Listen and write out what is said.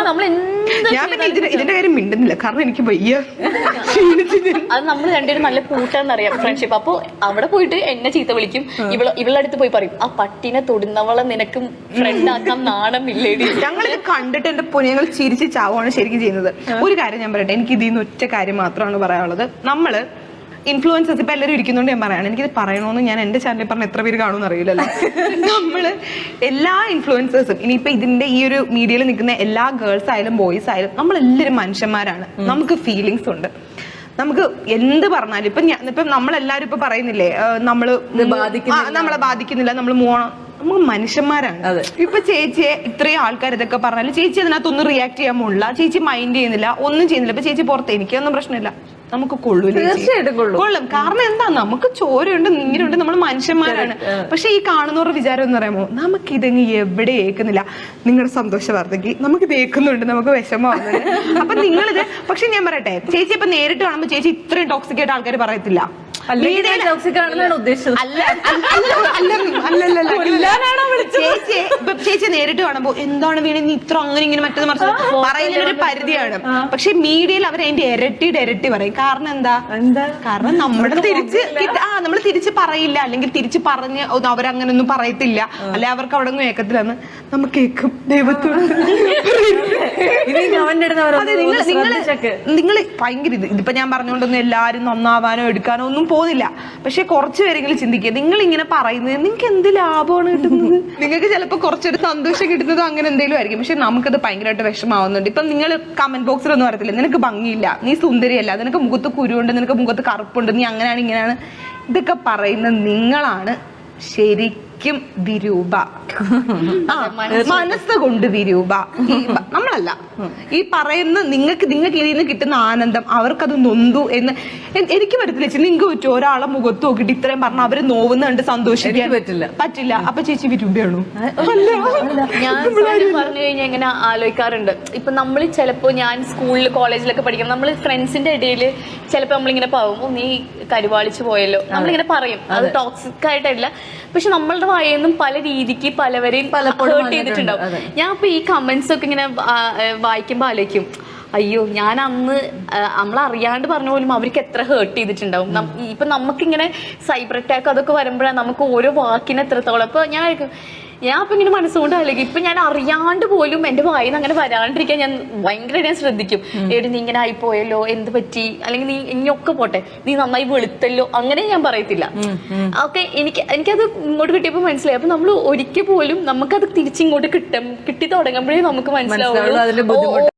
നമ്മൾ ഞാൻ പിന്നെ ഇതിന്റെ കാര്യം മിണ്ടുന്നില്ല, കാരണം എനിക്ക് വയ്യ. അത് നമ്മൾ രണ്ടുപേരും നല്ല കൂട്ടാന്നറിയാം, ഫ്രണ്ട്ഷിപ്പ്. അപ്പൊ അവിടെ പോയിട്ട് എന്നെ ചീത്ത വിളിക്കും, ഇവളുടെ അടുത്ത് പോയി പറയും ആ പട്ടിനെ തൊടുന്നവളെ നിനക്ക് ഫ്രണ്ട് ആക്കാൻ നാണമില്ലേടി. ഞങ്ങളിത് കണ്ടിട്ട് എന്റെ ഞങ്ങൾ ചിരിച്ച് ചാവുകയാണ് ശരിക്കും ചെയ്യുന്നത്. ഒരു കാര്യം ഞാൻ പറയട്ടെ, എനിക്ക് ഇതിൽ നിന്ന് ഒറ്റ കാര്യം മാത്രമാണ് പറയാനുള്ളത്. നമ്മള് ഇൻഫ്ലുവൻസേഴ്സ് ഇപ്പൊ എല്ലാവരും ഇരിക്കുന്നതുകൊണ്ട് ഞാൻ പറയാണ്, എനിക്കിത് പറയണമെന്ന് ഞാൻ എന്റെ ചാനലിൽ പറഞ്ഞ എത്ര പേര് കാണുമെന്ന് അറിയില്ലല്ലോ. നമ്മള് എല്ലാ ഇൻഫ്ലുവൻസേഴ്സും ഇനിയിപ്പൊ ഇതിന്റെ ഈ ഒരു മീഡിയയിൽ നിൽക്കുന്ന എല്ലാ ഗേൾസ് ആയാലും ബോയ്സ് ആയാലും നമ്മളെല്ലാവരും മനുഷ്യന്മാരാണ്, നമുക്ക് ഫീലിങ്സ് ഉണ്ട്. നമുക്ക് എന്ത് പറഞ്ഞാലും ഇപ്പം നമ്മളെല്ലാരും ഇപ്പൊ പറയുന്നില്ലേ നമ്മളെ ബാധിക്കുന്നില്ല, നമ്മൾ നമുക്ക് മനുഷ്യന്മാരാണ്. ഇപ്പൊ ചേച്ചിയെ ഇത്രയും ആൾക്കാർ ഇതൊക്കെ പറഞ്ഞാലും ചേച്ചി അതിനകത്തൊന്നും റിയാക്ട് ചെയ്യാൻ പോണില്ല, ചേച്ചി മൈൻഡ് ചെയ്യുന്നില്ല, ഒന്നും ചെയ്യുന്നില്ല. ഇപ്പൊ ചേച്ചി പുറത്ത് എനിക്കൊന്നും പ്രശ്നമില്ല, നമുക്ക് കൊള്ളും. കാരണം എന്താ, നമുക്ക് ചോരയുണ്ട്, നീരുണ്ട്, നമ്മൾ മനുഷ്യന്മാരാണ്. പക്ഷെ ഈ കാണുന്നവരുടെ വിചാരം എന്ന് പറയുമ്പോ നമുക്ക് ഇതെങ്ങ് എവിടെ ഏക്കുന്നില്ല. നിങ്ങളുടെ സന്തോഷ വാർത്തക്ക് നമുക്ക് തേക്കുന്നുണ്ട്, നമുക്ക് വിഷമമാവുന്നുണ്ട്. അപ്പൊ നിങ്ങളിത്, പക്ഷെ ഞാൻ പറയട്ടെ, ചേച്ചി ഇപ്പൊ നേരിട്ട് കാണുമ്പോ ചേച്ചി ഇത്രയും ടോക്സിക് ആയിട്ട് ആൾക്കാർ പറയത്തില്ല. ചേച്ചി നേരിട്ട് കാണുമ്പോ എന്താണ് വീണ നീ ഇത്ര അങ്ങനെ ഇങ്ങനെ മറ്റേത് മറിച്ച് പറയുന്നതിനൊരു പരിധിയാണ്. പക്ഷെ മീഡിയയിൽ അവർ അതിന്റെ ഇരട്ടി പറയും. കാരണം എന്താ, കാരണം നമ്മുടെ നമ്മൾ തിരിച്ച് പറയില്ല, അല്ലെങ്കിൽ തിരിച്ച് പറഞ്ഞ് അവരങ്ങനെ ഒന്നും പറയത്തില്ല, അല്ലെ അവർക്ക് അവിടെ ഒന്നും കേൾക്കത്തില്ലെന്ന് നമുക്ക് കേൾക്കും. ദൈവത്തോട് നിങ്ങൾ ഭയങ്കര ഇതിപ്പോ ഞാൻ പറഞ്ഞുകൊണ്ടൊന്നും എല്ലാരും നന്നാവാനോ എടുക്കാനോ ഒന്നും പോകുന്നില്ല. പക്ഷെ കുറച്ചു പേരെങ്കിലും ചിന്തിക്കുക, നിങ്ങൾ ഇങ്ങനെ പറയുന്നത് നിങ്ങൾക്ക് എന്ത് ലാഭമാണ് കിട്ടുന്നത്? നിങ്ങൾക്ക് ചിലപ്പോൾ കുറച്ചൊരു സന്തോഷം കിട്ടുന്നതോ അങ്ങനെ എന്തെങ്കിലും ആയിരിക്കും. പക്ഷെ നമുക്കത് ഭയങ്കരമായിട്ട് വിഷമാവുന്നുണ്ട്. ഇപ്പൊ നിങ്ങൾ കമന്റ് ബോക്സിൽ ഒന്നും പറയത്തില്ല നിനക്ക് ഭംഗിയില്ല, നീ സുന്ദരിയല്ല, നിനക്ക് മുഖത്ത് കുരുണ്ട്, നിനക്ക് മുഖത്ത് കറുപ്പുണ്ട്, നീ അങ്ങനെയാണ് ഇങ്ങനെയാണ്. ഇതൊക്കെ പറയുന്ന നിങ്ങളാണ് ശരിക്കും വിരൂപ, മനസ്സുകൊണ്ട് വിരൂപ. നമ്മളല്ല ഈ പറയുന്ന നിങ്ങൾക്ക് ഇതിൽ നിന്ന് കിട്ടുന്ന ആനന്ദം അവർക്കത് നൊന്തു എന്ന് എനിക്ക് വരത്തില്ല. ചേച്ചി നിങ്ങൾക്ക് പറ്റും ഒരാളെ മുഖത്ത് നോക്കിയിട്ട് ഇത്രയും പറഞ്ഞ അവര് നോവുന്ന കണ്ട് സന്തോഷിക്കാൻ പറ്റില്ല. അപ്പൊ ചേച്ചി വിരൂപയാണോ? ഞാൻ പറഞ്ഞു കഴിഞ്ഞാൽ എങ്ങനെ ആലോചിക്കാറുണ്ട്. ഇപ്പൊ നമ്മൾ ചിലപ്പോ ഞാൻ സ്കൂളിൽ കോളേജിലൊക്കെ പഠിക്കും, നമ്മൾ ഫ്രണ്ട്സിന്റെ ഇടയിൽ ചിലപ്പോ നമ്മളിങ്ങനെ പോകുമ്പോ നീ കരുവാളിച്ച് പോയല്ലോ നമ്മളിങ്ങനെ പറയും. അത് ടോക്സിക് ആയിട്ടല്ല, പക്ഷെ നമ്മളുടെ വായന്നും പല രീതിക്ക് പലവരെയും ഹേർട്ട് ചെയ്തിട്ടുണ്ടാവും. ഞാൻ ഇപ്പൊ ഈ കമന്റ്സ് ഒക്കെ ഇങ്ങനെ വായിക്കുമ്പോ ആലോചിക്കും, അയ്യോ ഞാൻ അന്ന് നമ്മളറിയാണ്ട് പറഞ്ഞ പോലും അവർക്ക് എത്ര ഹേർട്ട് ചെയ്തിട്ടുണ്ടാവും. ഇപ്പൊ നമുക്കിങ്ങനെ സൈബർ അറ്റാക്ക് അതൊക്കെ വരുമ്പോഴാണ് നമുക്ക് ഓരോ വാക്കിന് എത്രത്തോളം. അപ്പൊ ഞാൻ അപ്പൊ ഇങ്ങനെ മനസ്സുകൊണ്ട് ആലോചിക്കും, ഇപ്പൊ ഞാൻ അറിയാണ്ട് പോലും എന്റെ വായിന്ന് അങ്ങനെ വരാണ്ടിരിക്കാൻ ഞാൻ ഭയങ്കരമായിട്ട് ശ്രദ്ധിക്കും. എടി നീ ഇങ്ങനെ ആയിപ്പോയല്ലോ, എന്ത് പറ്റി, അല്ലെങ്കിൽ നീ ഇനിയൊക്കെ പോട്ടെ, നീ നന്നായി വെളുത്തല്ലോ, അങ്ങനെ ഞാൻ പറയത്തില്ല. ഓക്കെ, എനിക്കത് ഇങ്ങോട്ട് കിട്ടിയപ്പോ മനസ്സിലായി. അപ്പൊ നമ്മൾ ഒരിക്കൽ പോലും നമുക്കത് തിരിച്ചിങ്ങോട്ട് കിട്ടി തുടങ്ങുമ്പോഴേ നമുക്ക് മനസ്സിലാവുള്ളൂ